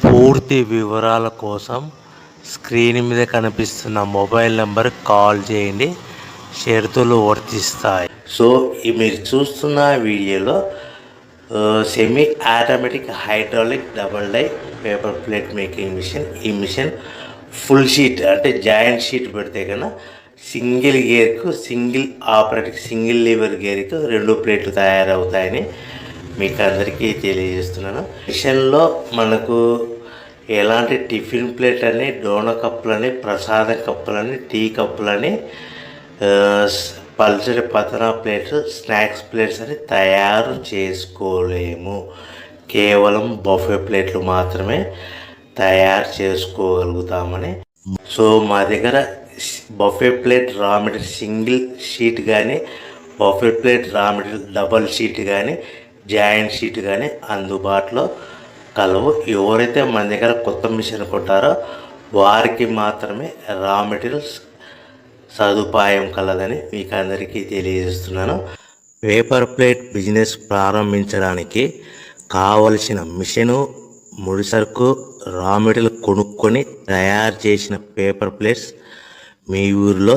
పూర్తి వివరాల కోసం స్క్రీన్ మీద కనిపిస్తున్న మొబైల్ నెంబర్ కాల్ చేయండి. షరతులు వర్తిస్తాయి. సో మీరు చూస్తున్న వీడియోలో semi automatic hydraulic double die paper plate making machine. ఈ మిషన్ ఫుల్ షీట్ అంటే జాయింట్ షీట్ పెడితే కన్నా సింగిల్ గేర్కు సింగిల్ ఆపరేటింగ్ సింగిల్ లీవర్ గేర్కు 2 ప్లేట్లు తయారవుతాయని మీకు అందరికీ తెలియజేస్తున్నాను. మిషన్లో మనకు ఎలాంటి టిఫిన్ ప్లేట్ అని, డోన కప్పులని, ప్రసాదం కప్పులని, టీ కప్పులని, పల్చడి పతన ప్లేట్స్, స్నాక్స్ ప్లేట్స్ అని తయారు చేసుకోలేము. కేవలం బఫే ప్లేట్లు మాత్రమే తయారు చేసుకోగలుగుతామని. సో మా దగ్గర buffet plate raw material single sheet కానీ, buffet plate raw material double sheet కానీ, జాయింట్ షీట్ కానీ అందుబాటులో కలవు. ఎవరైతే మన దగ్గర కొత్త మిషన్ కొంటారో వారికి మాత్రమే రా మెటీరియల్స్ సదుపాయం కలదని మీకు అందరికీ తెలియజేస్తున్నాను. పేపర్ ప్లేట్ బిజినెస్ ప్రారంభించడానికి కావలసిన మిషను, ముడిసరుకు, రా మెటీరియల్ కొనుక్కొని తయారు చేసిన పేపర్ ప్లేట్స్ మీ ఊరిలో